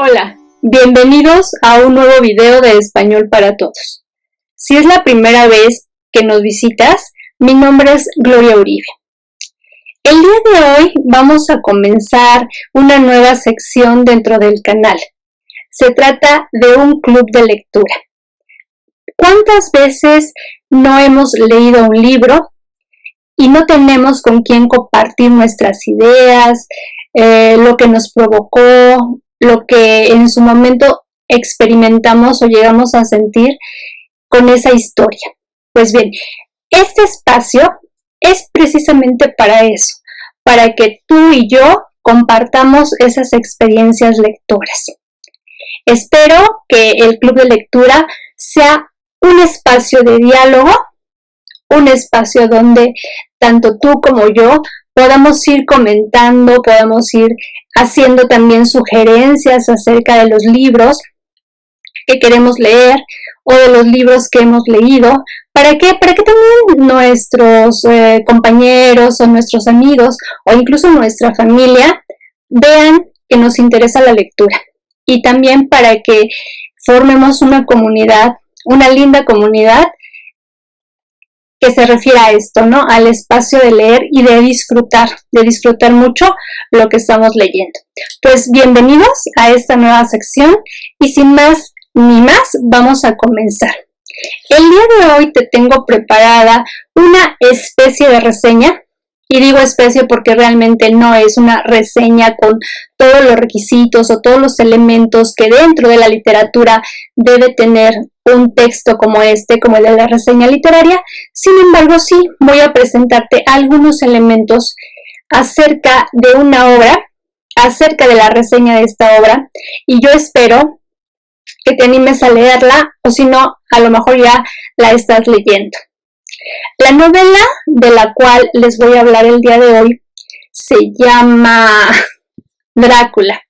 Hola, bienvenidos a un nuevo video de Español para Todos. Si es la primera vez que nos visitas, mi nombre es Gloria Uribe. El día de hoy vamos a comenzar una nueva sección dentro del canal. Se trata de un club de lectura. ¿Cuántas veces no hemos leído un libro y no tenemos con quién compartir nuestras ideas, lo que nos provocó, lo que en su momento experimentamos o llegamos a sentir con esa historia? Pues bien, este espacio es precisamente para eso, para que tú y yo compartamos esas experiencias lectoras. Espero que el club de lectura sea un espacio de diálogo, un espacio donde tanto tú como yo podamos ir comentando, podamos ir haciendo también sugerencias acerca de los libros que queremos leer o de los libros que hemos leído. ¿Para qué? Para que también nuestros compañeros o nuestros amigos o incluso nuestra familia vean que nos interesa la lectura, y también para que formemos una comunidad, una linda comunidad que se refiere a esto, ¿no? Al espacio de leer y de disfrutar mucho lo que estamos leyendo. Pues bienvenidos a esta nueva sección y sin más ni más vamos a comenzar. El día de hoy te tengo preparada una especie de reseña, y digo especie porque realmente no es una reseña con todos los requisitos o todos los elementos que dentro de la literatura debe tener un texto como este, como el de la reseña literaria. Sin embargo, sí voy a presentarte algunos elementos acerca de una obra, acerca de la reseña de esta obra, y yo espero que te animes a leerla, o si no, a lo mejor ya la estás leyendo. La novela de la cual les voy a hablar el día de hoy se llama Drácula.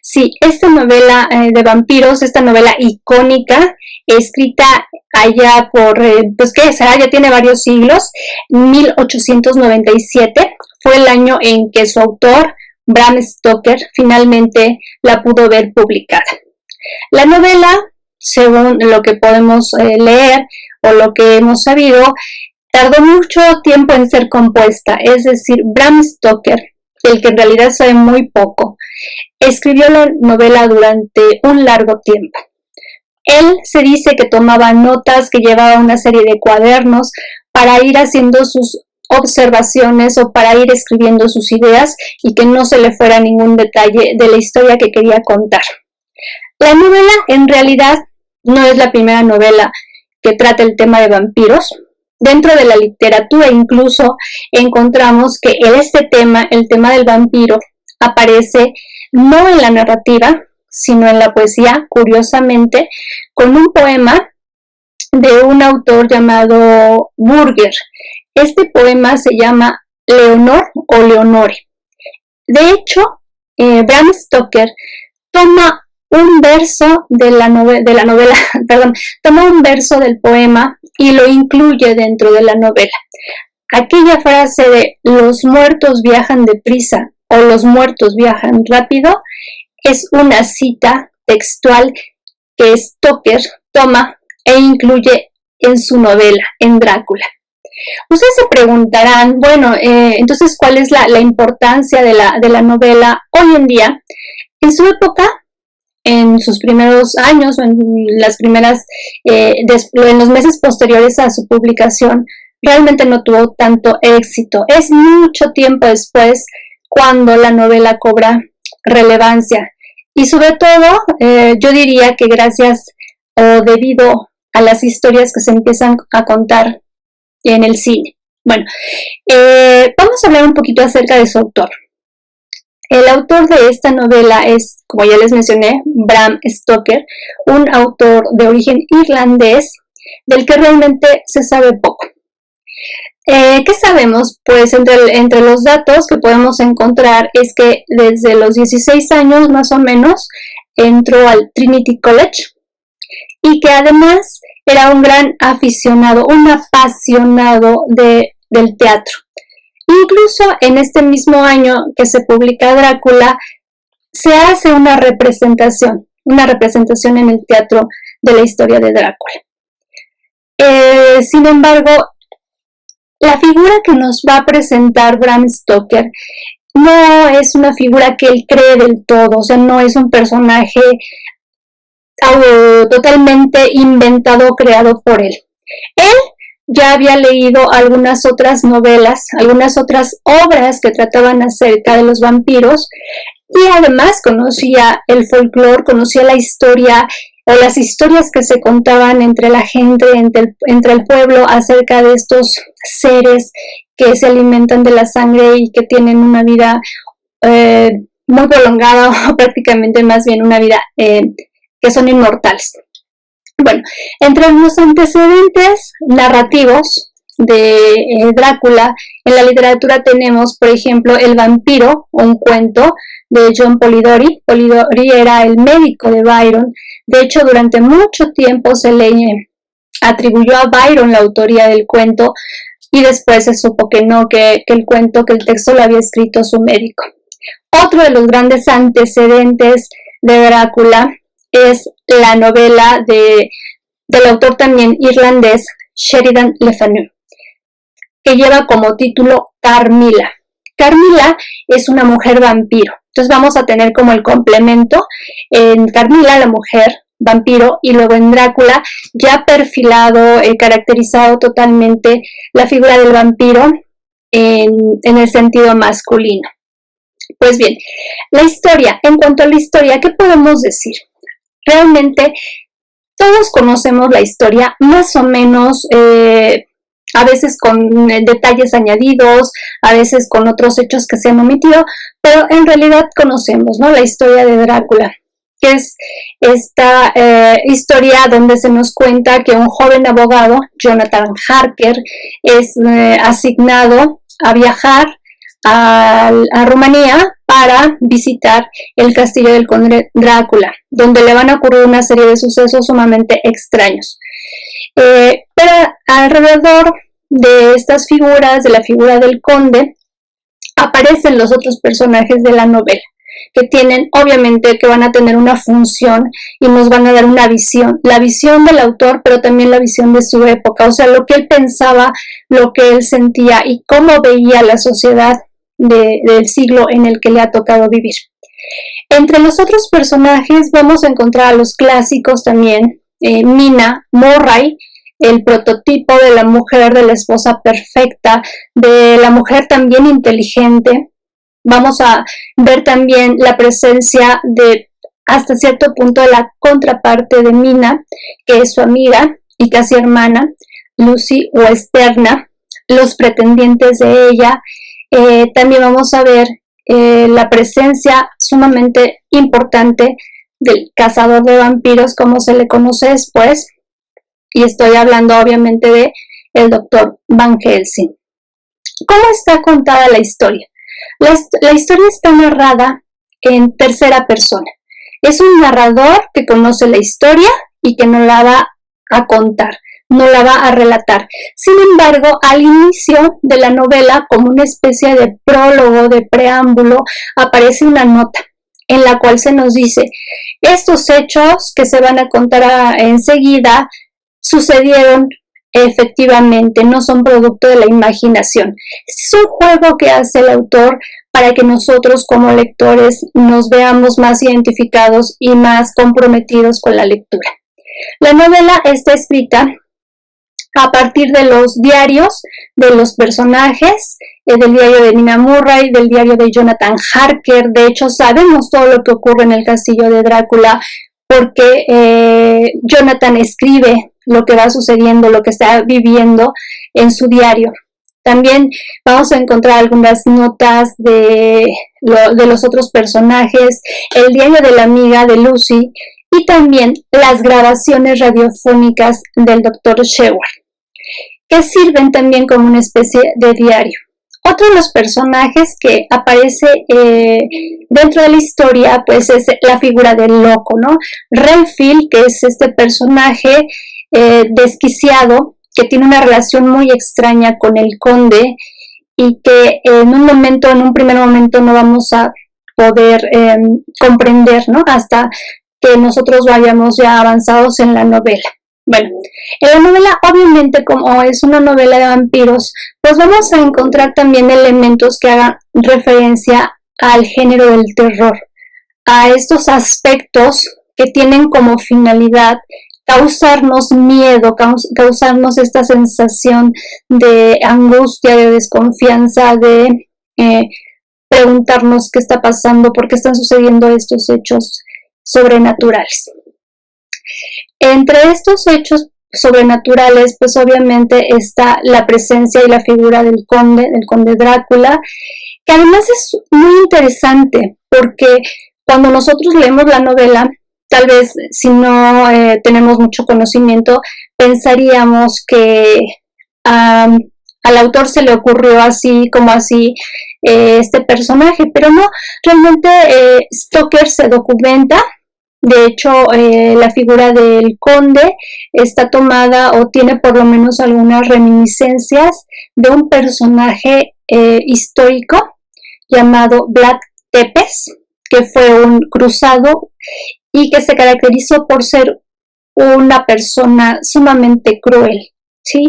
Sí, esta novela de vampiros, esta novela icónica, escrita allá por, pues qué será, ya tiene varios siglos, 1897, fue el año en que su autor, Bram Stoker, finalmente la pudo ver publicada. La novela, según lo que podemos leer o lo que hemos sabido, tardó mucho tiempo en ser compuesta, es decir, Bram Stoker, el que en realidad sabe muy poco, escribió la novela durante un largo tiempo. Él se dice que tomaba notas, que llevaba una serie de cuadernos para ir haciendo sus observaciones o para ir escribiendo sus ideas y que no se le fuera ningún detalle de la historia que quería contar. La novela en realidad no es la primera novela que trata el tema de vampiros. Dentro de la literatura incluso encontramos que este tema, el tema del vampiro, aparece no en la narrativa, sino en la poesía, curiosamente, con un poema de un autor llamado Burger. Este poema se llama Leonor o Leonore. De hecho, Bram Stoker toma un verso de la novela, toma un verso del poema y lo incluye dentro de la novela. Aquella frase de los muertos viajan deprisa o los muertos viajan rápido es una cita textual que Stoker toma e incluye en su novela, en Drácula. Ustedes se preguntarán, bueno, entonces, ¿cuál es la importancia de la novela hoy en día? En su época, en sus primeros años o en los meses posteriores a su publicación, realmente no tuvo tanto éxito. Es mucho tiempo después cuando la novela cobra relevancia, y sobre todo yo diría que gracias o debido a las historias que se empiezan a contar en el cine. Bueno, vamos a hablar un poquito acerca de su autor. El autor de esta novela es, como ya les mencioné, Bram Stoker, un autor de origen irlandés del que realmente se sabe poco. ¿Qué sabemos? Pues entre los datos que podemos encontrar es que desde los 16 años más o menos entró al Trinity College y que además era un gran aficionado, un apasionado del teatro. Incluso en este mismo año que se publica Drácula, se hace una representación en el teatro de la historia de Drácula. Sin embargo, la figura que nos va a presentar Bram Stoker no es una figura que él cree del todo, o sea, no es un personaje totalmente inventado o creado por él. Él ya había leído algunas otras novelas, algunas otras obras que trataban acerca de los vampiros, y además conocía el folclore, conocía la historia o las historias que se contaban entre la gente, entre el pueblo, acerca de estos seres que se alimentan de la sangre y que tienen una vida muy prolongada, o prácticamente más bien una vida que son inmortales. Bueno, entre los antecedentes narrativos de Drácula, en la literatura tenemos, por ejemplo, El vampiro, un cuento de John Polidori. Polidori era el médico de Byron. De hecho, durante mucho tiempo se le atribuyó a Byron la autoría del cuento, y después se supo que no, que el texto lo había escrito su médico. Otro de los grandes antecedentes de Drácula es la novela del autor también irlandés Sheridan Le Fanu, que lleva como título Carmilla. Carmilla es una mujer vampiro. Entonces vamos a tener como el complemento en Carmilla, la mujer vampiro, y luego en Drácula ya perfilado, caracterizado totalmente la figura del vampiro en el sentido masculino. Pues bien, la historia, en cuanto a la historia, ¿qué podemos decir? Realmente todos conocemos la historia, más o menos, a veces con detalles añadidos, a veces con otros hechos que se han omitido, pero en realidad conocemos, ¿no?, la historia de Drácula, que es esta historia donde se nos cuenta que un joven abogado, Jonathan Harker, es asignado a viajar a Rumanía para visitar el castillo del conde Drácula, donde le van a ocurrir una serie de sucesos sumamente extraños. Pero alrededor de estas figuras, de la figura del conde, aparecen los otros personajes de la novela, que van a tener una función y nos van a dar una visión, la visión del autor, pero también la visión de su época, o sea, lo que él pensaba, lo que él sentía y cómo veía la sociedad del siglo en el que le ha tocado vivir. Entre los otros personajes vamos a encontrar a los clásicos también, Mina Murray, el prototipo de la mujer, de la esposa perfecta, de la mujer también inteligente. Vamos a ver también la presencia de, hasta cierto punto, de la contraparte de Mina, que es su amiga y casi hermana, Lucy Westenra, los pretendientes de ella. También vamos a ver la presencia sumamente importante del cazador de vampiros, como se le conoce después, y estoy hablando obviamente de el Dr. Van Helsing. ¿Cómo está contada la historia? La historia está narrada en tercera persona. Es un narrador que conoce la historia y que no la va a contar, no la va a relatar. Sin embargo, al inicio de la novela, como una especie de prólogo, de preámbulo, aparece una nota en la cual se nos dice: estos hechos que se van a contar enseguida sucedieron efectivamente, no son producto de la imaginación. Es un juego que hace el autor para que nosotros como lectores nos veamos más identificados y más comprometidos con la lectura. La novela está escrita a partir de los diarios de los personajes, del diario de Mina Murray, del diario de Jonathan Harker. De hecho, sabemos todo lo que ocurre en el castillo de Drácula porque Jonathan escribe lo que va sucediendo, lo que está viviendo en su diario. También vamos a encontrar algunas notas de los otros personajes, el diario de la amiga de Lucy y también las grabaciones radiofónicas del Dr. Sheward, que sirven también como una especie de diario. Otro de los personajes que aparece dentro de la historia, pues, es la figura del loco, ¿no? Renfield, que es este personaje desquiciado, que tiene una relación muy extraña con el conde y que en un primer momento no vamos a poder comprender, ¿no? Hasta que nosotros vayamos ya avanzados en la novela. Bueno, en la novela, obviamente, como es una novela de vampiros, pues vamos a encontrar también elementos que hagan referencia al género del terror, a estos aspectos que tienen como finalidad causarnos miedo, causarnos esta sensación de angustia, de desconfianza, de preguntarnos qué está pasando, por qué están sucediendo estos hechos sobrenaturales. Entre estos hechos sobrenaturales, pues obviamente está la presencia y la figura del conde Drácula, que además es muy interesante porque cuando nosotros leemos la novela, tal vez si no tenemos mucho conocimiento, pensaríamos que al autor se le ocurrió así como así este personaje, pero no, realmente Stoker se documenta. De hecho, la figura del conde está tomada o tiene por lo menos algunas reminiscencias de un personaje histórico llamado Vlad Tepes, que fue un cruzado y que se caracterizó por ser una persona sumamente cruel, ¿sí?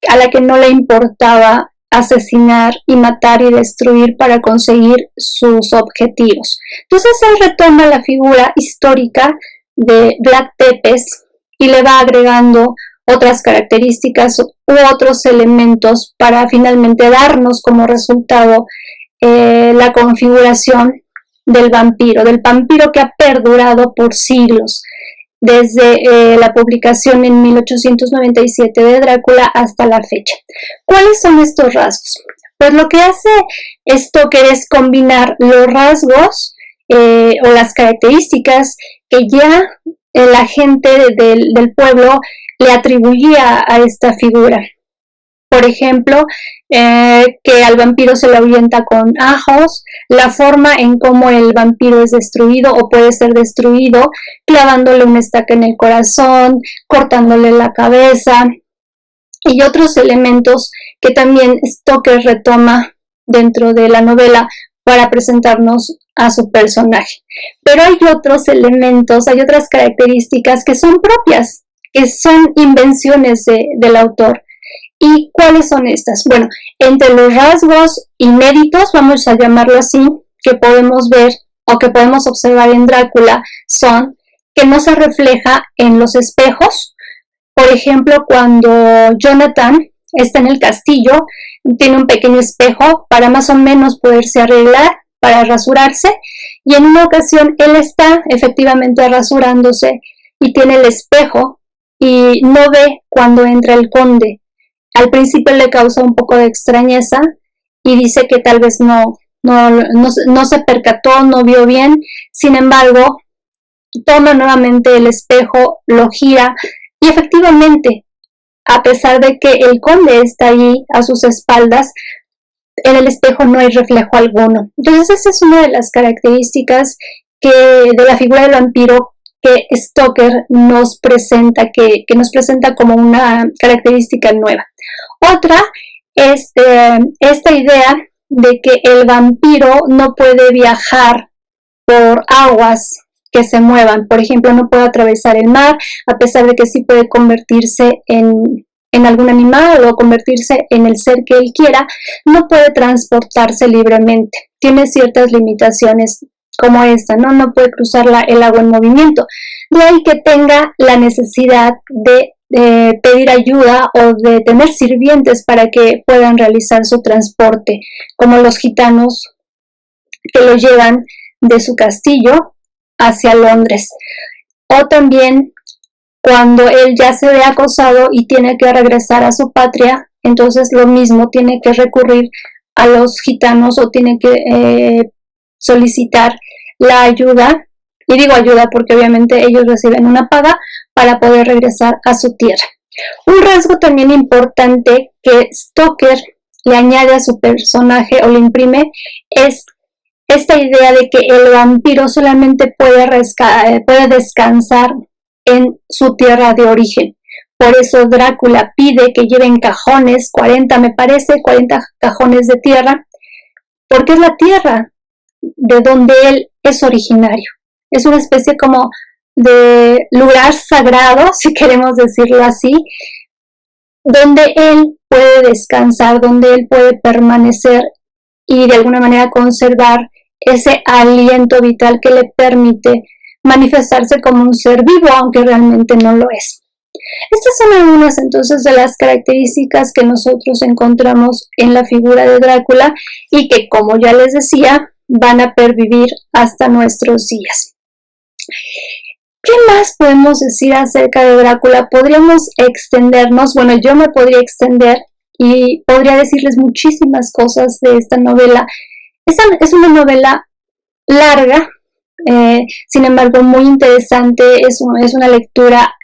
A la que no le importaba asesinar y matar y destruir para conseguir sus objetivos. Entonces él retoma la figura histórica de Vlad Tepes y le va agregando otras características u otros elementos para finalmente darnos como resultado la configuración del vampiro que ha perdurado por siglos, desde la publicación en 1897 de Drácula hasta la fecha. ¿Cuáles son estos rasgos? Pues lo que hace Stoker es combinar los rasgos o las características que ya la gente del pueblo le atribuía a esta figura. Por ejemplo, que al vampiro se le ahuyenta con ajos, la forma en cómo el vampiro es destruido o puede ser destruido, clavándole una estaca en el corazón, cortándole la cabeza y otros elementos que también Stoker retoma dentro de la novela para presentarnos a su personaje. Pero hay otros elementos, hay otras características que son propias, que son invenciones del autor. ¿Y cuáles son estas? Bueno, entre los rasgos inéditos, vamos a llamarlo así, que podemos ver o que podemos observar en Drácula, son que no se refleja en los espejos. Por ejemplo, cuando Jonathan está en el castillo, tiene un pequeño espejo para más o menos poderse arreglar, para rasurarse, y en una ocasión él está efectivamente rasurándose y tiene el espejo y no ve cuando entra el conde. Al principio le causa un poco de extrañeza y dice que tal vez no se percató, no vio bien. Sin embargo, toma nuevamente el espejo, lo gira y efectivamente, a pesar de que el conde está allí a sus espaldas, en el espejo no hay reflejo alguno. Entonces esa es una de las características de la figura del vampiro que Stoker nos presenta, que nos presenta como una característica nueva. Otra es esta idea de que el vampiro no puede viajar por aguas que se muevan. Por ejemplo, no puede atravesar el mar, a pesar de que sí puede convertirse en algún animal o convertirse en el ser que él quiera, no puede transportarse libremente. Tiene ciertas limitaciones como esta, no puede cruzar el agua en movimiento. De ahí que tenga la necesidad de pedir ayuda o de tener sirvientes para que puedan realizar su transporte, como los gitanos que lo llevan de su castillo hacia Londres. O también cuando él ya se ve acosado y tiene que regresar a su patria, entonces lo mismo, tiene que recurrir a los gitanos o tiene que solicitar la ayuda, y digo ayuda porque obviamente ellos reciben una paga para poder regresar a su tierra. Un rasgo también importante que Stoker le añade a su personaje o le imprime es esta idea de que el vampiro solamente puede descansar en su tierra de origen. Por eso Drácula pide que lleven cajones, 40 cajones de tierra, porque es la tierra de donde él es originario. Es una especie como de lugar sagrado, si queremos decirlo así, donde él puede descansar, donde él puede permanecer y de alguna manera conservar ese aliento vital que le permite manifestarse como un ser vivo, aunque realmente no lo es. Estas son algunas entonces de las características que nosotros encontramos en la figura de Drácula y que, como ya les decía, van a pervivir hasta nuestros días. ¿Qué más podemos decir acerca de Drácula? Podríamos extendernos, bueno, yo me podría extender y podría decirles muchísimas cosas de esta novela. Es una novela larga, sin embargo muy interesante, es una lectura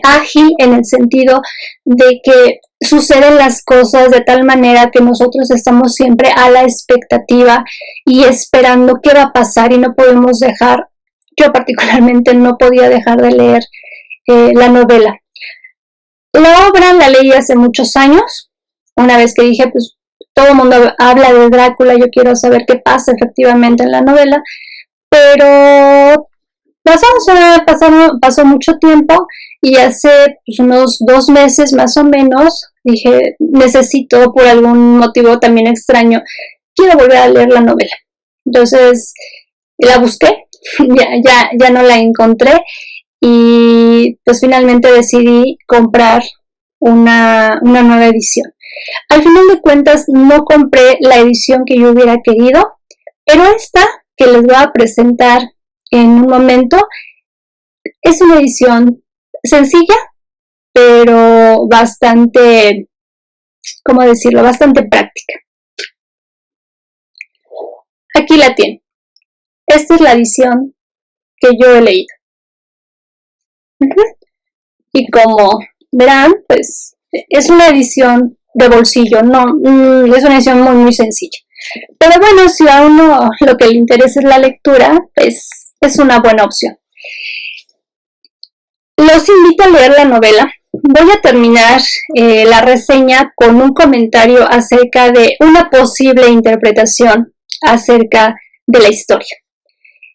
ágil en el sentido de que suceden las cosas de tal manera que nosotros estamos siempre a la expectativa y esperando qué va a pasar y no podemos dejar, yo particularmente no podía dejar de leer la novela. La obra la leí hace muchos años, una vez que dije, pues todo el mundo habla de Drácula, yo quiero saber qué pasa efectivamente en la novela, pero pasó mucho tiempo y hace pues, unos 2 meses más o menos dije, necesito por algún motivo también extraño, quiero volver a leer la novela. Entonces la busqué, ya no la encontré y pues finalmente decidí comprar una nueva edición. Al final de cuentas no compré la edición que yo hubiera querido, pero esta que les voy a presentar en un momento es una edición sencilla, pero bastante, ¿cómo decirlo? Bastante práctica. Aquí la tienen. Esta es la edición que yo he leído. Y como verán, pues es una edición de bolsillo, no, es una edición muy sencilla. Pero bueno, si a uno lo que le interesa es la lectura, pues es una buena opción. Los invito a leer la novela. Voy a terminar la reseña con un comentario acerca de una posible interpretación acerca de la historia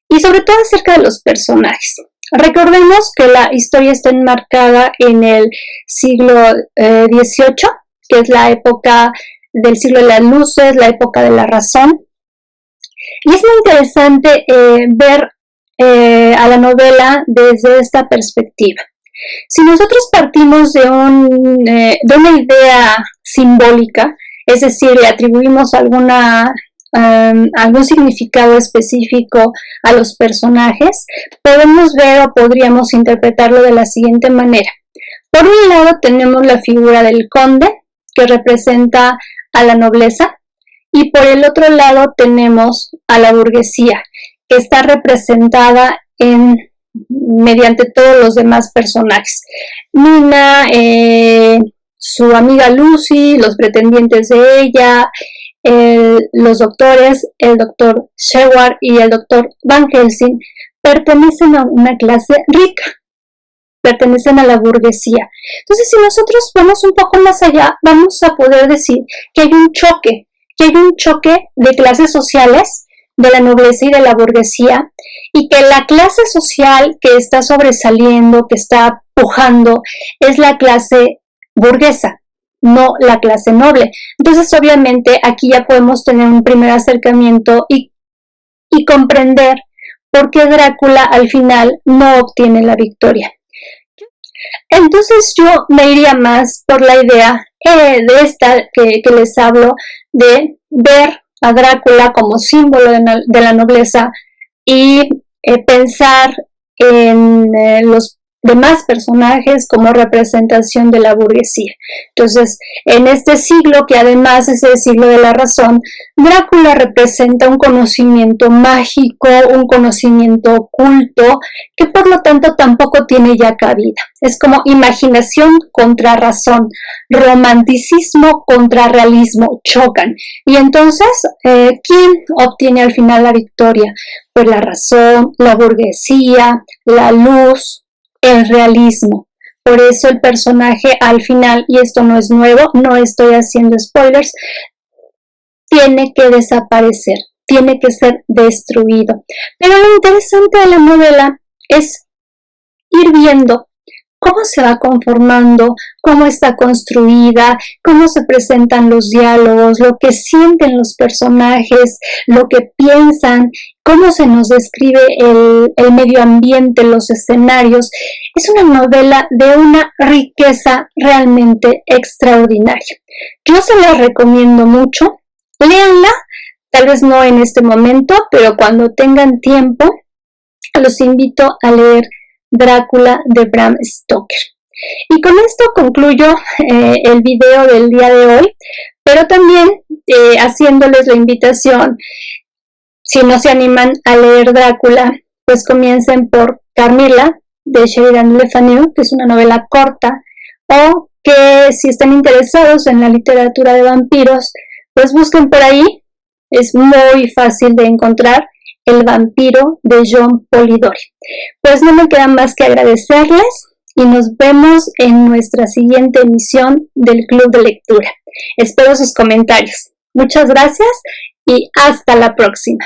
y sobre todo acerca de los personajes. Recordemos que la historia está enmarcada en el siglo XVIII, que es la época del siglo de las luces, la época de la razón. Y es muy interesante ver a la novela desde esta perspectiva. Si nosotros partimos de una idea simbólica, es decir, le atribuimos algún significado específico a los personajes, podemos ver o podríamos interpretarlo de la siguiente manera. Por un lado tenemos la figura del conde, que representa a la nobleza, y por el otro lado tenemos a la burguesía, que está representada mediante todos los demás personajes. Nina, su amiga Lucy, los pretendientes de ella, los doctores, el doctor Sheward y el doctor Van Helsing, pertenecen a una clase rica, pertenecen a la burguesía. Entonces, si nosotros vamos un poco más allá, vamos a poder decir que hay un choque de clases sociales, de la nobleza y de la burguesía, y que la clase social que está sobresaliendo, que está pujando, es la clase burguesa, no la clase noble. Entonces, obviamente, aquí ya podemos tener un primer acercamiento y comprender por qué Drácula al final no obtiene la victoria. Entonces yo me iría más por la idea de esta que les hablo, de ver a Drácula como símbolo de la nobleza y pensar en los demás personajes como representación de la burguesía. Entonces, en este siglo, que además es el siglo de la razón, Drácula representa un conocimiento mágico, un conocimiento oculto, que por lo tanto tampoco tiene ya cabida. Es como imaginación contra razón, romanticismo contra realismo, chocan. Y entonces, ¿quién obtiene al final la victoria? Pues la razón, la burguesía, la luz, el realismo. Por eso el personaje al final, y esto no es nuevo, no estoy haciendo spoilers, tiene que desaparecer. tiene que ser destruido. Pero lo interesante de la novela es ir viendo cómo se va conformando, cómo está construida, cómo se presentan los diálogos, lo que sienten los personajes, lo que piensan, cómo se nos describe el medio ambiente, los escenarios. Es una novela de una riqueza realmente extraordinaria. Yo se la recomiendo mucho. Léanla, tal vez no en este momento, pero cuando tengan tiempo, los invito a leer Drácula de Bram Stoker. Y con esto concluyo el video del día de hoy, pero también haciéndoles la invitación, si no se animan a leer Drácula, pues comiencen por Carmilla de Sheridan Le Fanu, que es una novela corta, o que si están interesados en la literatura de vampiros, pues busquen por ahí, es muy fácil de encontrar, El vampiro de John Polidori. Pues no me queda más que agradecerles y nos vemos en nuestra siguiente emisión del Club de Lectura. Espero sus comentarios. Muchas gracias y hasta la próxima.